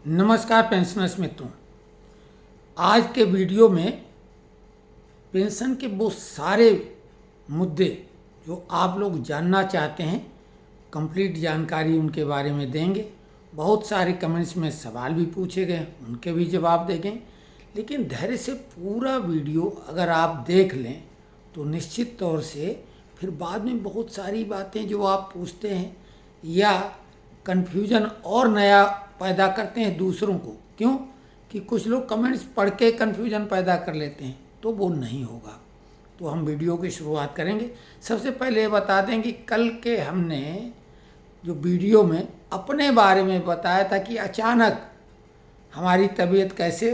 नमस्कार पेंशनर्स मित्रों। आज के वीडियो में पेंशन के वो सारे मुद्दे जो आप लोग जानना चाहते हैं, कंप्लीट जानकारी उनके बारे में देंगे। बहुत सारे कमेंट्स में सवाल भी पूछे गए, उनके भी जवाब देंगे। लेकिन धैर्य से पूरा वीडियो अगर आप देख लें तो निश्चित तौर से फिर बाद में बहुत सारी बातें जो आप पूछते हैं या कन्फ्यूजन और नया पैदा करते हैं दूसरों को। क्यों कि कुछ लोग कमेंट्स पढ़ के कन्फ्यूजन पैदा कर लेते हैं, तो वो नहीं होगा। तो हम वीडियो की शुरुआत करेंगे। सबसे पहले ये बता दें कि कल के हमने जो वीडियो में अपने बारे में बताया था कि अचानक हमारी तबीयत कैसे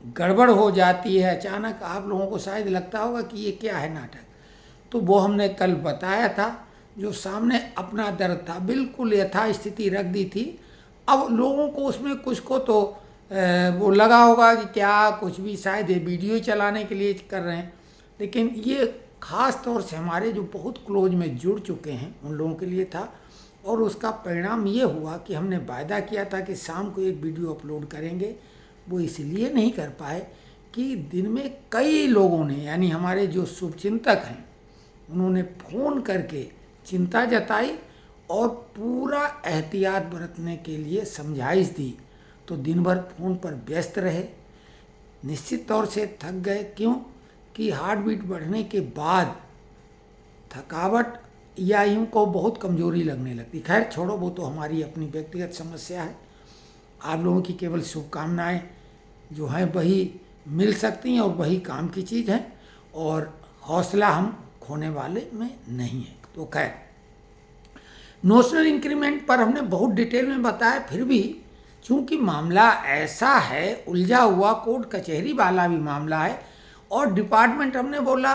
गड़बड़ हो जाती है, अचानक आप लोगों को शायद लगता होगा कि ये क्या है नाटक। तो वो हमने कल बताया था। जो सामने अपना दर्द था बिल्कुल यथास्थिति रख दी थी। अब लोगों को उसमें कुछ को तो वो लगा होगा कि क्या कुछ भी शायद ये वीडियो चलाने के लिए कर रहे हैं, लेकिन ये ख़ास तौर से हमारे जो बहुत क्लोज में जुड़ चुके हैं उन लोगों के लिए था। और उसका परिणाम ये हुआ कि हमने वायदा किया था कि शाम को एक वीडियो अपलोड करेंगे, वो इसलिए नहीं कर पाए कि दिन में कई लोगों ने, यानी हमारे जो शुभचिंतक हैं, उन्होंने फ़ोन करके चिंता जताई और पूरा एहतियात बरतने के लिए समझाइश दी। तो दिन भर फ़ोन पर व्यस्त रहे, निश्चित तौर से थक गए। क्यों कि हार्ट बीट बढ़ने के बाद थकावट या यूँ को बहुत कमज़ोरी लगने लगती। खैर छोड़ो, वो तो हमारी अपनी व्यक्तिगत समस्या है। आप लोगों की केवल शुभकामनाएं जो हैं वही मिल सकती हैं और वही काम की चीज़ है, और हौसला हम खोने वाले में नहीं है। तो खैर, नोशनल इंक्रीमेंट पर हमने बहुत डिटेल में बताया। फिर भी चूंकि मामला ऐसा है, उलझा हुआ कोर्ट कचहरी वाला भी मामला है, और डिपार्टमेंट हमने बोला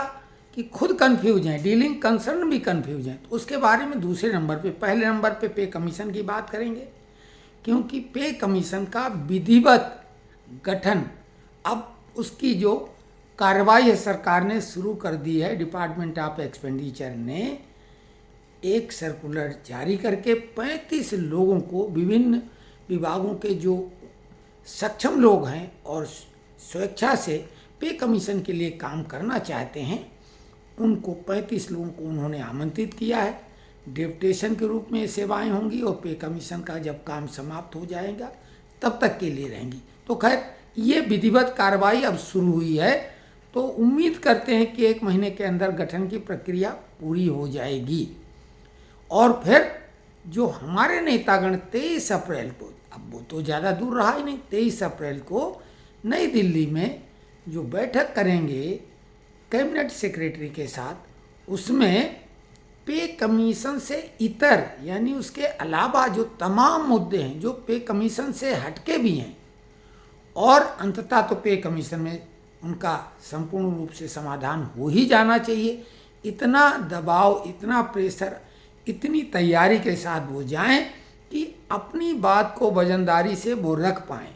कि खुद कंफ्यूज हैं, डीलिंग कंसर्न भी कंफ्यूज हैं, तो उसके बारे में दूसरे नंबर पे, पहले नंबर पे कमीशन की बात करेंगे। क्योंकि पे कमीशन का विधिवत गठन, अब उसकी जो कार्रवाई है सरकार ने शुरू कर दी है। डिपार्टमेंट ऑफ एक्सपेंडिचर ने एक सर्कुलर जारी करके 35 लोगों को, विभिन्न विभागों के जो सक्षम लोग हैं और स्वेच्छा से पे कमीशन के लिए काम करना चाहते हैं, उनको 35 लोगों को उन्होंने आमंत्रित किया है। डेपुटेशन के रूप में सेवाएं होंगी और पे कमीशन का जब काम समाप्त हो जाएगा तब तक के लिए रहेंगी। तो खैर, ये विधिवत कार्रवाई अब शुरू हुई है, तो उम्मीद करते हैं कि 1 महीने के अंदर गठन की प्रक्रिया पूरी हो जाएगी। और फिर जो हमारे नेतागण 23 अप्रैल को, अब वो तो ज़्यादा दूर रहा ही नहीं, 23 अप्रैल को नई दिल्ली में जो बैठक करेंगे कैबिनेट सेक्रेटरी के साथ, उसमें पे कमीशन से इतर, यानी उसके अलावा जो तमाम मुद्दे हैं जो पे कमीशन से हटके भी हैं, और अंततः तो पे कमीशन में उनका संपूर्ण रूप से समाधान हो ही जाना चाहिए। इतना दबाव, इतना प्रेशर, इतनी तैयारी के साथ वो जाएं कि अपनी बात को वजनदारी से वो रख पाएं।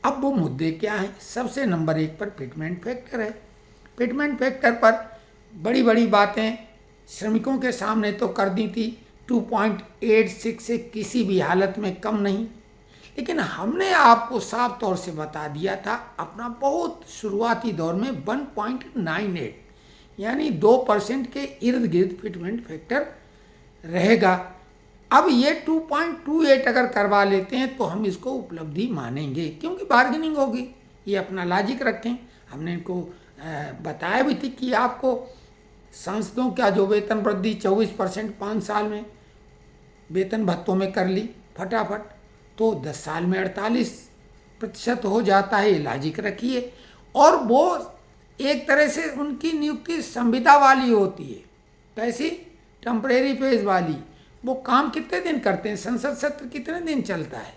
अब वो मुद्दे क्या हैं? सबसे नंबर 1 पर फिटमेंट फैक्टर है। फिटमेंट फैक्टर पर बड़ी बड़ी बातें श्रमिकों के सामने तो कर दी थी, 2.86 से किसी भी हालत में कम नहीं। लेकिन हमने आपको साफ तौर से बता दिया था अपना बहुत शुरुआती दौर में 1.98, यानी 2% के इर्द गिर्द फिटमेंट फैक्टर रहेगा। अब ये 2.28 अगर करवा लेते हैं तो हम इसको उपलब्धि मानेंगे, क्योंकि बार्गेनिंग होगी। ये अपना लॉजिक रखें। हमने इनको बताया भी थी कि आपको सांसदों का जो वेतन वृद्धि 24% 5 साल में वेतन भत्तों में कर ली फटाफट, तो 10 साल में 48% हो जाता है। ये लॉजिक रखिए। और वो एक तरह से उनकी नियुक्ति संविदा वाली होती है। कैसी? टेम्परेरी फेज वाली। वो काम कितने दिन करते हैं, संसद सत्र कितने दिन चलता है,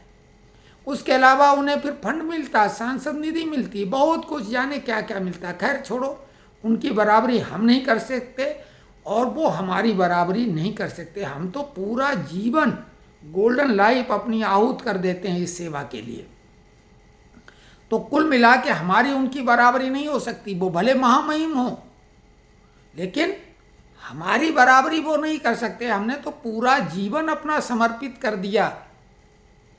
उसके अलावा उन्हें फिर फंड मिलता है, सांसद निधि मिलती है, बहुत कुछ जाने क्या क्या मिलता है। खैर छोड़ो, उनकी बराबरी हम नहीं कर सकते और वो हमारी बराबरी नहीं कर सकते। हम तो पूरा जीवन, गोल्डन लाइफ अपनी आहूत कर देते हैं इस सेवा के लिए। तो कुल मिला के हमारी उनकी बराबरी नहीं हो सकती। वो भले महामहिम हो, लेकिन हमारी बराबरी वो नहीं कर सकते। हमने तो पूरा जीवन अपना समर्पित कर दिया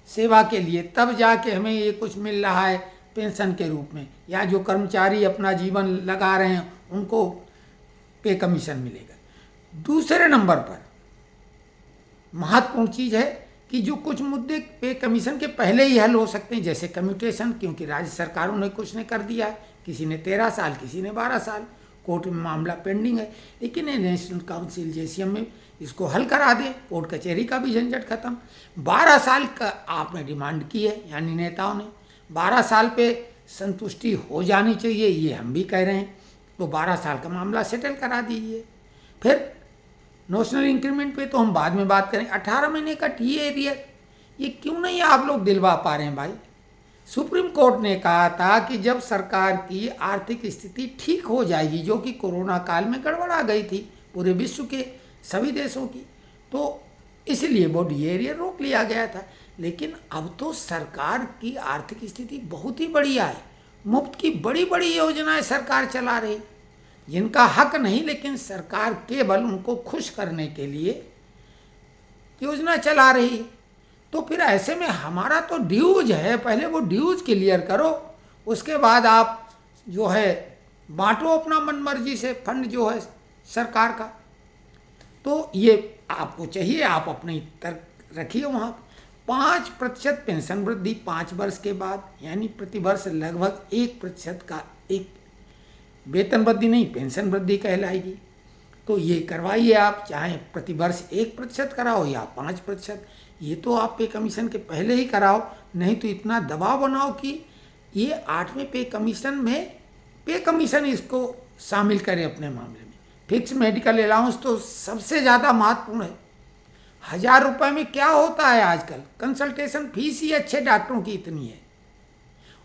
सेवा के लिए, तब जाके हमें ये कुछ मिल रहा है पेंशन के रूप में, या जो कर्मचारी अपना जीवन लगा रहे हैं उनको पे कमीशन मिलेगा। दूसरे नंबर पर महत्वपूर्ण चीज़ है कि जो कुछ मुद्दे पे कमीशन के पहले ही हल हो सकते हैं, जैसे कम्यूटेशन, क्योंकि राज्य सरकारों ने कुछ ने कर दिया है, किसी ने 13 साल, किसी ने 12 साल, कोर्ट में मामला पेंडिंग है, लेकिन ये नेशनल काउंसिल जेसीएम में इसको हल करा दें, कोर्ट कचहरी का भी झंझट खत्म। 12 साल का आपने डिमांड की है, यानी नेताओं ने 12 साल पे संतुष्टि हो जानी चाहिए, ये हम भी कह रहे हैं, तो 12 साल का मामला सेटल करा दीजिए। फिर नोशनल इंक्रीमेंट पे तो हम बाद में बात करें। 18 महीने का टीए एरियर, ये क्यों नहीं आप लोग दिलवा पा रहे हैं भाई? सुप्रीम कोर्ट ने कहा था कि जब सरकार की आर्थिक स्थिति ठीक हो जाएगी, जो कि कोरोना काल में गड़बड़ा गई थी पूरे विश्व के सभी देशों की, तो इसलिए वो टीए एरियर रोक लिया गया था। लेकिन अब तो सरकार की आर्थिक स्थिति बहुत ही बढ़िया है, मुफ्त की बड़ी बड़ी योजनाएं सरकार चला रही, जिनका हक नहीं, लेकिन सरकार केवल उनको खुश करने के लिए योजना चला रही है। तो फिर ऐसे में हमारा तो ड्यूज है, पहले वो ड्यूज क्लियर करो, उसके बाद आप जो है बांटो अपना मनमर्जी से फंड जो है सरकार का। तो ये आपको चाहिए, आप अपनी तर्क रखिए वहाँ। 5% पेंशन वृद्धि 5 वर्ष के बाद, यानी प्रति वर्ष लगभग 1% का, एक वेतन वृद्धि नहीं, पेंशन वृद्धि कहलाएगी। तो ये करवाइए आप, चाहे प्रति वर्ष 1% कराओ या 5%, ये तो आप पे कमीशन के पहले ही कराओ, नहीं तो इतना दबाव बनाओ कि ये 8वें पे कमीशन में पे कमीशन इसको शामिल करें अपने मामले में। फिक्स मेडिकल अलाउंस तो सबसे ज़्यादा महत्वपूर्ण है। 1000 रुपये में क्या होता है आजकल? कंसल्टेशन फीस ही अच्छे डॉक्टरों की इतनी है,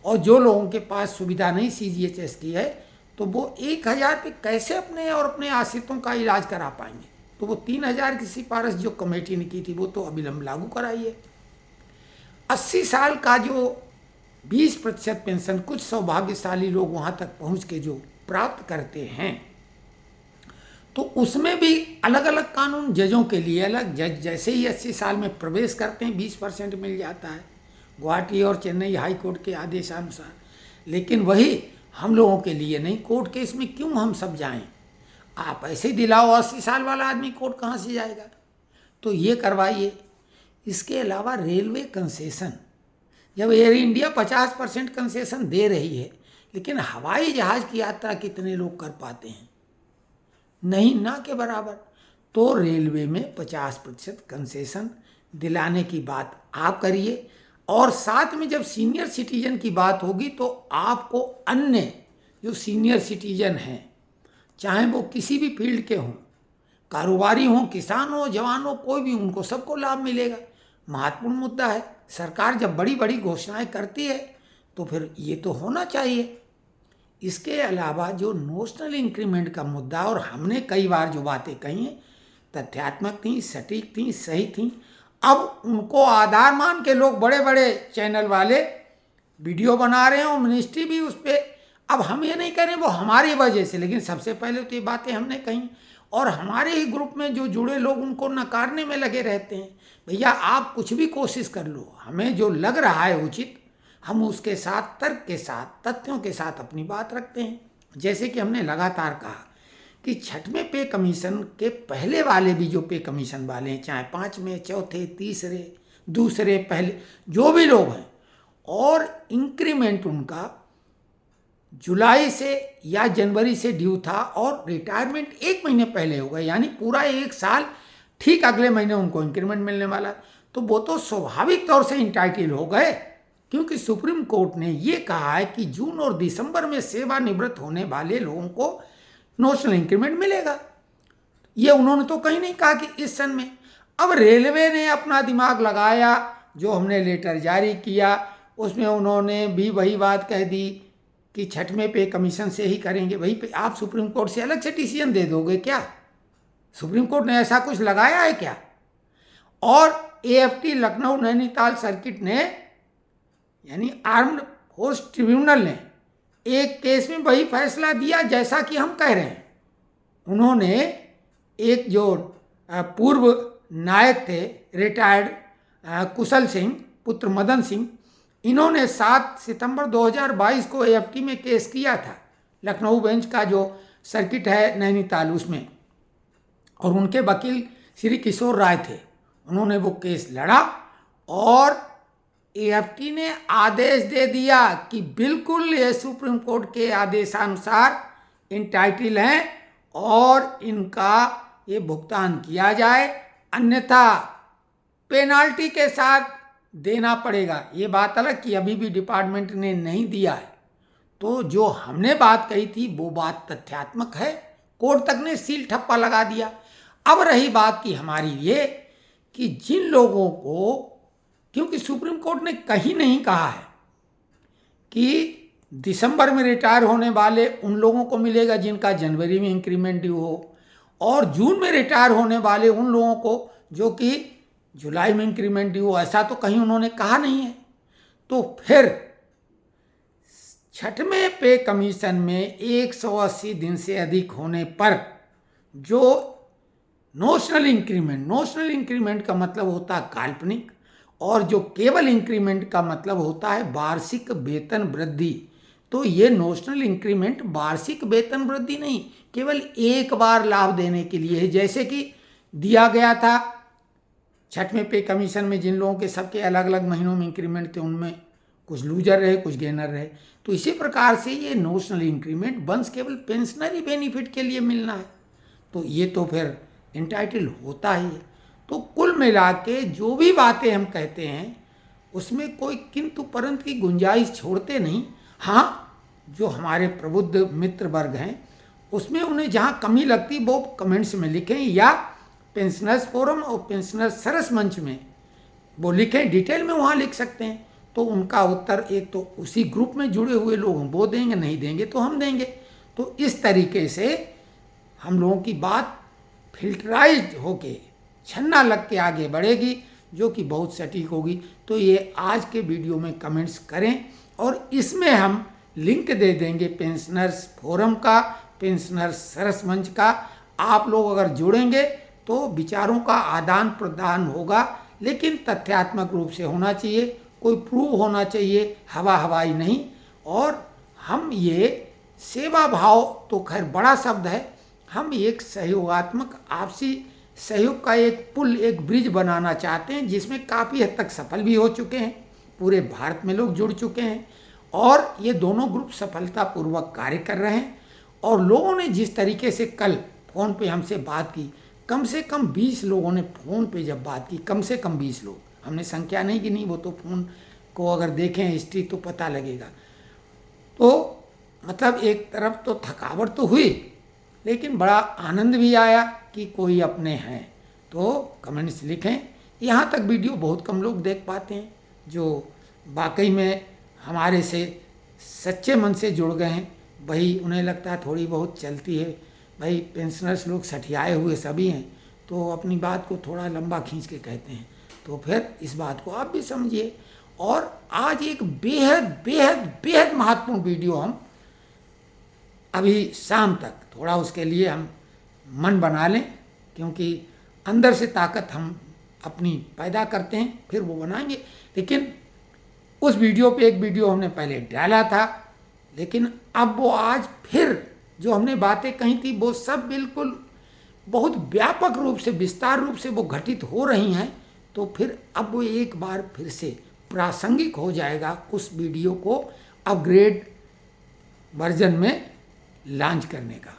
और जो लोगों के पास सुविधा नहीं CGHS की है, तो वो 1000 पे कैसे अपने और अपने आश्रितों का इलाज करा पाएंगे? तो वो 3000 की सिफारिश जो कमेटी ने की थी, वो तो अविलंब लागू कराइए। 80 साल का जो 20% पेंशन कुछ सौभाग्यशाली लोग वहाँ तक पहुँच के जो प्राप्त करते हैं, तो उसमें भी अलग अलग कानून, जजों के लिए अलग। जज जैसे ही 80 साल में प्रवेश करते हैं 20% मिल जाता है, गुवाहाटी और चेन्नई हाई कोर्ट के आदेशानुसार। लेकिन वही हम लोगों के लिए नहीं, कोर्ट केस में क्यों हम सब जाएं? आप ऐसे ही दिलाओ, 80 साल वाला आदमी कोर्ट कहाँ से जाएगा? तो ये करवाइए। इसके अलावा रेलवे कंसेशन, जब एयर इंडिया 50% कंसेशन दे रही है, लेकिन हवाई जहाज़ की यात्रा कितने लोग कर पाते हैं? नहीं, ना के बराबर। तो रेलवे में 50% कंसेशन दिलाने की बात आप करिए, और साथ में जब सीनियर सिटीजन की बात होगी तो आपको अन्य जो सीनियर सिटीजन हैं, चाहे वो किसी भी फील्ड के हों, कारोबारी हों, किसान हो, जवान हो, कोई भी, उनको सबको लाभ मिलेगा। महत्वपूर्ण मुद्दा है। सरकार जब बड़ी बड़ी घोषणाएं करती है तो फिर ये तो होना चाहिए। इसके अलावा जो नोशनल इंक्रीमेंट का मुद्दा, और हमने कई बार जो बातें कही हैं तथ्यात्मक थी, सटीक थी, सही थी, अब उनको आधार मान के लोग बड़े बड़े चैनल वाले वीडियो बना रहे हैं, और मिनिस्ट्री भी उस पर। अब हम ये नहीं करें वो हमारी वजह से, लेकिन सबसे पहले तो ये बातें हमने कही, और हमारे ही ग्रुप में जो जुड़े लोग उनको नकारने में लगे रहते हैं। भैया आप कुछ भी कोशिश कर लो, हमें जो लग रहा है उचित, हम उसके साथ तर्क के साथ तथ्यों के साथ अपनी बात रखते हैं। जैसे कि हमने लगातार कहा कि 6वें पे कमीशन के पहले वाले भी जो पे कमीशन वाले हैं, चाहे 5वें, चौथे, तीसरे, दूसरे, पहले, जो भी लोग हैं, और इंक्रीमेंट उनका जुलाई से या जनवरी से ड्यू था, और रिटायरमेंट 1 महीने पहले हो गए, यानी पूरा 1 साल ठीक अगले महीने उनको इंक्रीमेंट मिलने वाला, तो वो तो स्वाभाविक तौर से इंटाइटल हो गए, क्योंकि सुप्रीम कोर्ट ने ये कहा है कि जून और दिसंबर में सेवानिवृत्त होने वाले लोगों को नोशनल इंक्रीमेंट मिलेगा। ये उन्होंने तो कहीं नहीं कहा कि इस सन में। अब रेलवे ने अपना दिमाग लगाया, जो हमने लेटर जारी किया उसमें उन्होंने भी वही बात कह दी कि 6वें पे कमीशन से ही करेंगे। वही पे आप सुप्रीम कोर्ट से अलग से डिसीजन दे दोगे क्या? सुप्रीम कोर्ट ने ऐसा कुछ लगाया है क्या? और AFT लखनऊ नैनीताल सर्किट ने, यानी आर्म्ड फोर्स ट्रिब्यूनल ने एक केस में वही फैसला दिया जैसा कि हम कह रहे हैं। उन्होंने एक जो पूर्व नायक थे, रिटायर्ड कुशल सिंह, पुत्र मदन सिंह, इन्होंने 7 सितंबर 2022 को एएफटी में केस किया था, लखनऊ बेंच का जो सर्किट है नैनीताल उसमें, और उनके वकील श्री किशोर राय थे। उन्होंने वो केस लड़ा और एएफटी ने आदेश दे दिया कि बिल्कुल ये सुप्रीम कोर्ट के आदेशानुसार इंटाइटल हैं और इनका ये भुगतान किया जाए, अन्यथा पेनाल्टी के साथ देना पड़ेगा। ये बात अलग कि अभी भी डिपार्टमेंट ने नहीं दिया है, तो जो हमने बात कही थी वो बात तथ्यात्मक है, कोर्ट तक ने सील ठप्पा लगा दिया। अब रही बात की हमारी ये कि जिन लोगों को, क्योंकि सुप्रीम कोर्ट ने कहीं नहीं कहा है कि दिसंबर में रिटायर होने वाले उन लोगों को मिलेगा जिनका जनवरी में इंक्रीमेंट ड्यू हो, और जून में रिटायर होने वाले उन लोगों को जो कि जुलाई में इंक्रीमेंट ड्यू हो, ऐसा तो कहीं उन्होंने कहा नहीं है। तो फिर 6वें पे कमीशन में 180 दिन से अधिक होने पर जो नोशनल इंक्रीमेंट का मतलब होता है काल्पनिक, और जो केवल इंक्रीमेंट का मतलब होता है वार्षिक वेतन वृद्धि। तो ये नोशनल इंक्रीमेंट वार्षिक वेतन वृद्धि नहीं, केवल एक बार लाभ देने के लिए है। जैसे कि दिया गया था 6वें पे कमीशन में जिन लोगों के सबके अलग अलग महीनों में इंक्रीमेंट थे, उनमें कुछ लूजर रहे कुछ गेनर रहे, तो इसी प्रकार से ये नोशनल इंक्रीमेंट वंश केवल पेंशनरी बेनिफिट के लिए मिलना है, तो ये तो फिर इंटाइटल होता ही है। तो कुल मिला के जो भी बातें हम कहते हैं उसमें कोई किंतु परंतु की गुंजाइश छोड़ते नहीं। हाँ, जो हमारे प्रबुद्ध मित्र वर्ग हैं उसमें उन्हें जहाँ कमी लगती वो कमेंट्स में लिखें, या पेंशनर्स फोरम और पेंशनर्स सरस मंच में वो लिखें, डिटेल में वहाँ लिख सकते हैं। तो उनका उत्तर एक तो उसी ग्रुप में जुड़े हुए लोग हैं वो देंगे, नहीं देंगे तो हम देंगे। तो इस तरीके से हम लोगों की बात फिल्टराइज्ड होके छन्ना लग के आगे बढ़ेगी, जो कि बहुत सटीक होगी। तो ये आज के वीडियो में कमेंट्स करें, और इसमें हम लिंक दे देंगे पेंशनर्स फोरम का, पेंशनर्स सरस मंच का। आप लोग अगर जुड़ेंगे तो विचारों का आदान प्रदान होगा, लेकिन तथ्यात्मक रूप से होना चाहिए, कोई प्रूव होना चाहिए, हवा हवाई नहीं। और हम ये सेवा भाव तो खैर बड़ा शब्द है, हम एक सहयोगात्मक आपसी सहयोग का एक पुल, एक ब्रिज बनाना चाहते हैं, जिसमें काफ़ी हद तक सफल भी हो चुके हैं, पूरे भारत में लोग जुड़ चुके हैं, और ये दोनों ग्रुप सफलतापूर्वक कार्य कर रहे हैं। और लोगों ने जिस तरीके से कल फ़ोन पे हमसे बात की, कम से कम 20 लोगों ने फ़ोन पे जब बात की, कम से कम 20 लोग, हमने संख्या नहीं गिनी, वो तो फ़ोन को अगर देखें हिस्ट्री तो पता लगेगा। तो मतलब एक तरफ तो थकावट तो हुई, लेकिन बड़ा आनंद भी आया कि कोई अपने हैं। तो कमेंट्स लिखें। यहाँ तक वीडियो बहुत कम लोग देख पाते हैं, जो वाकई में हमारे से सच्चे मन से जुड़ गए हैं, वही उन्हें लगता है थोड़ी बहुत चलती है। भाई पेंशनर्स लोग सठियाए हुए सभी हैं, तो अपनी बात को थोड़ा लंबा खींच के कहते हैं। तो फिर इस बात को आप भी समझिए। और आज एक बेहद बेहद बेहद महत्वपूर्ण वीडियो हम अभी शाम तक थोड़ा उसके लिए हम मन बना लें, क्योंकि अंदर से ताकत हम अपनी पैदा करते हैं फिर वो बनाएंगे। लेकिन उस वीडियो पे एक वीडियो हमने पहले डाला था, लेकिन अब वो आज फिर जो हमने बातें कही थी वो सब बिल्कुल बहुत व्यापक रूप से, विस्तार रूप से वो घटित हो रही हैं। तो फिर अब वो एक बार फिर से प्रासंगिक हो जाएगा उस वीडियो को अपग्रेड वर्जन में लॉन्च करने का।